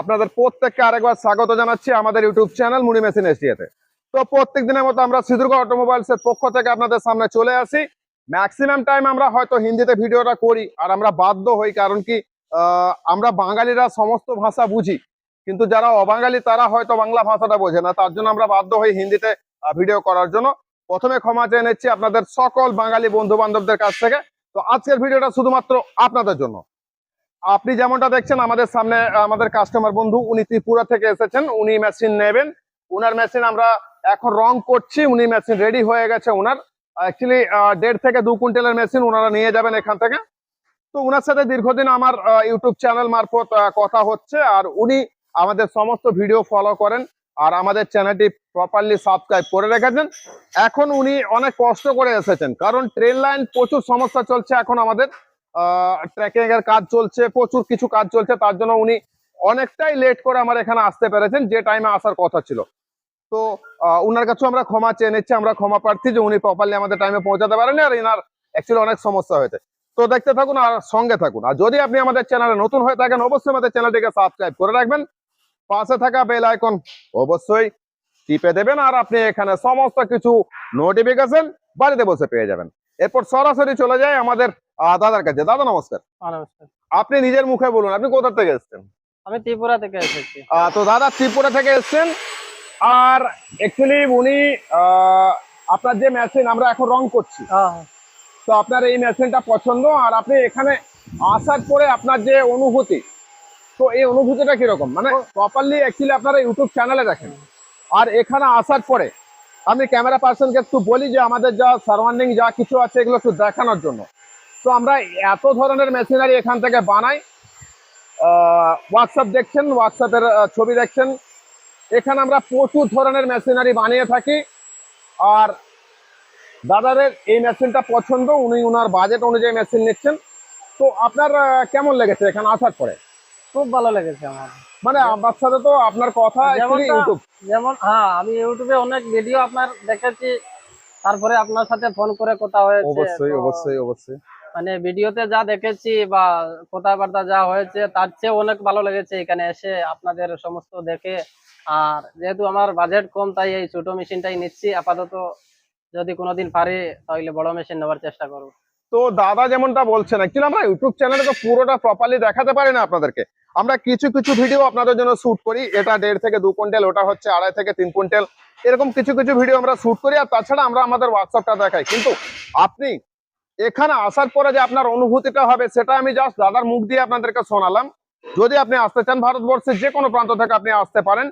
আপনাদের প্রত্যেককে আরেকবার স্বাগত জানাচ্ছি আমাদের ইউটিউব চ্যানেল মুনি মেশিন এশিয়াতে। তো প্রত্যেক দিনের মতো আমরা সিদ্রগড় অটোমোবাইলস এর পক্ষ থেকে আপনাদের সামনে চলে আসি। ম্যাক্সিমাম টাইম আমরা হয়তো হিন্দিতে ভিডিওটা করি, আর আমরা বাধ্য হই, কারণ কি আমরা বাঙালিরা সমস্ত ভাষা বুঝি, কিন্তু যারা অবাঙালি তারা হয়তো বাংলা ভাষাটা বোঝে না, তার জন্য আমরা বাধ্য হই হিন্দিতে ভিডিও করার জন্য। প্রথমে ক্ষমা চেয়ে নিচ্ছি আপনাদের সকল বাঙালি বন্ধু বান্ধবদের কাছ থেকে। তো আজকের ভিডিওটা শুধুমাত্র আপনাদের জন্য। আপনি যেমনটা দেখছেন আমাদের সামনে আমাদের কাস্টমার বন্ধু, উনি ত্রিপুরা থেকে এসেছেন, উনি মেশিন নেবেন। উনার মেশিন আমরা এখন রং করছি, উনি মেশিন রেডি হয়ে গেছে। উনার অ্যাকচুয়ালি 1.5 থেকে 2 কুইন্টালের মেশিন ওনারা নিয়ে যাবেন এখান থেকে। তো উনার সাথে দীর্ঘদিন আমার ইউটিউব চ্যানেল মারফত কথা হচ্ছে, আর উনি আমাদের সমস্ত ভিডিও ফলো করেন আর আমাদের চ্যানেলটি প্রপারলি সাবস্ক্রাইব করে রেখেছেন। এখন উনি অনেক কষ্ট করে এসেছেন, কারণ ট্রেন লাইন প্রচুর সমস্যা চলছে, এখন আমাদের ট্র্যাকিং এর কাজ চলছে, প্রচুর কিছু কাজ চলছে, তার জন্য উনি অনেকটাই লেট করে আমার এখানে আসতে পেরেছেন, যে টাইমে আসার কথা ছিল। তো উনার কাছে আমরা ক্ষমা চেয়ে নিচ্ছি, আমরা ক্ষমা প্রার্থী যে উনি প্রপারলি আমাদের টাইমে পৌঁছাতে পারেনি, আর এনার অ্যাকচুয়ালি অনেক সমস্যা হয়েছে। তো দেখতে থাকুন আর সঙ্গে থাকুন। আর যদি আপনি আমাদের চ্যানেলে নতুন হয়ে থাকেন, অবশ্যই আমাদের চ্যানেলটিকে সাবস্ক্রাইব করে রাখবেন, পাশে থাকা বেল আইকন অবশ্যই টিপে দেবেন, আর আপনি এখানে সমস্ত কিছু নোটিফিকেশন বাড়িতে বসে পেয়ে যাবেন। এরপর সরাসরি চলে যায় আমাদের দাদার কাছে। দাদা নমস্কার। নমস্কার। আপনি নিজের মুখে বলুন, আপনি কোথা থেকে এসেছেন? আমি ত্রিপুরা থেকে এসেছি। তো দাদা ত্রিপুরা থেকে এসেছেন, আর অ্যাকচুয়ালি উনি আপনার যে মেশিন আমরা এখন রং করছি, তো আপনার এই মেশিনটা পছন্দ, আর আপনি এখানে আসার পরে আপনার যে অনুভূতি, তো এই অনুভূতিটা কিরকম? মানে প্রপারলি অ্যাকচুয়ালি আপনারা ইউটিউব চ্যানেলে দেখেন, আর এখানে আসার পরে আমি ক্যামেরা পার্সনকে একটু বলি যে আমাদের যা সারাউন্ডিং যা কিছু আছে এগুলো একটু দেখানোর জন্য। তো আমরা এত ধরনের মেশিনারি এখান থেকে বানাই। হোয়াটসঅ্যাপ দেখছেন, হোয়াটসঅ্যাপের ছবি দেখছেন, এখানে আমরা প্রচুর ধরনের মেশিনারি বানিয়ে থাকি। আর দাদাদের এই মেশিনটা পছন্দ, উনি ওনার বাজেট অনুযায়ী মেশিন নিচ্ছেন। তো আপনার কেমন লেগেছে এখানে আসার পরে? খুব ভালো লেগেছে আমার। মানে আমার সাথে তো আপনার কথা ইউটিউব, যেমন আমি ইউটিউবে অনেক ভিডিও আপনার দেখেছি, তারপরে আপনার সাথে ফোন করে কথা হয়েছে। অবশ্যই অবশ্যই অবশ্যই। মানে ভিডিওতে যা দেখেছি বা কথাবার্তা যা হয়েছে তার চেয়ে অনেক ভালো লেগেছে এখানে এসে আপনাদের সমস্ত দেখে। আর যেহেতু আমার বাজেট কম, তাই এই ছোট মেশিনটাই নিচ্ছি আপাতত। যদি কোনোদিন পারি তাহলে বড় মেশিন নেওয়ার চেষ্টা করবো। তো দাদা যেমনটা বলছেন, অ্যাকচুয়ালি আমরা ইউটিউব চ্যানেলে তো পুরোটা প্রপারলি দেখাতে পারি না আপনাদেরকে। আমরা কিছু কিছু ভিডিও আপনাদের জন্য শুট করি, এটা 1.5 থেকে 2 কুইন্টাল, ওটা হচ্ছে 2.5 থেকে 3 কুইন্টাল, এরকম কিছু কিছু ভিডিও আমরা শুট করি। আর তাছাড়া আমরা আমাদের হোয়াটসঅ্যাপটা দেখাই। কিন্তু আপনি এখানে আসার পরে যে আপনার অনুভূতিটা হবে, সেটা আমি জাস্ট দাদার মুখ দিয়ে আপনাদেরকে শোনালাম। যদি আপনি আসতে চান, ভারতবর্ষের যে কোনো প্রান্ত থেকে আপনি আসতে পারেন।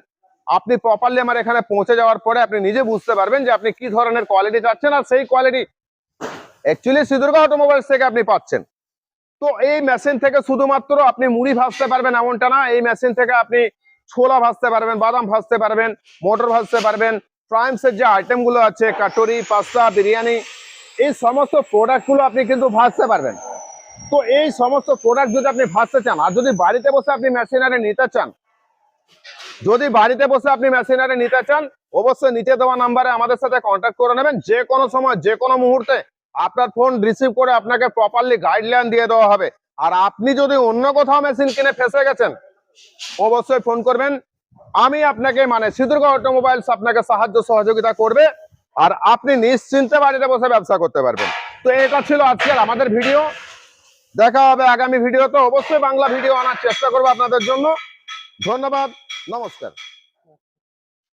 আপনি প্রপারলি আমার এখানে পৌঁছে যাওয়ার পরে আপনি নিজে বুঝতে পারবেন যে আপনি কি ধরনের কোয়ালিটি চাচ্ছেন, আর সেই কোয়ালিটি অ্যাকচুয়ালি সিদ্রগড় অটোমোবাইলস থেকে আপনি পাচ্ছেন। তো এই মেশিন থেকে শুধুমাত্র আপনি মুড়ি ভাজতে পারবেন এমনটা না, এই মেশিন থেকে আপনি ছোলা ভাজতে পারবেন, বাদাম ভাজতে পারবেন, মোটর ভাজতে পারবেন, প্রাইমসের যে আইটেম গুলো আছে, কাটরি, পাস্তা, বিরিয়ানি, এই সমস্ত প্রোডাক্ট গুলো আপনি কিন্তু ভাজতে পারবেন। তো এই সমস্ত প্রোডাক্ট যদি আপনি ভাজতে চান, আর যদি বাড়িতে বসে আপনি মেশিনারি নিতে চান, অবশ্যই নিচে দেওয়া নাম্বারে আমাদের সাথে কন্ট্যাক্ট করে নেবেন। যে কোনো সময় যে কোনো মুহূর্তে আপনার ফোন রিসিভ করে আপনাকে প্রপারলি গাইডলাইন দিয়ে দেওয়া হবে। আর আপনি যদি অন্য কোথাও মেশিন কিনে ফেসে গেছেন, অবশ্যই ফোন করবেন। আমি আপনাকে মানে সিদ্রগড় অটোমোবাইলস আপনাকে সাহায্য সহযোগিতা করবে, আর আপনি নিশ্চিন্তে বাড়িতে বসে ব্যবসা করতে পারবেন। তো এটা ছিল আজকের আমাদের ভিডিও। দেখা হবে আগামী ভিডিওতে, অবশ্যই বাংলা ভিডিও আনার চেষ্টা করবো আপনাদের জন্য। ধন্যবাদ, নমস্কার।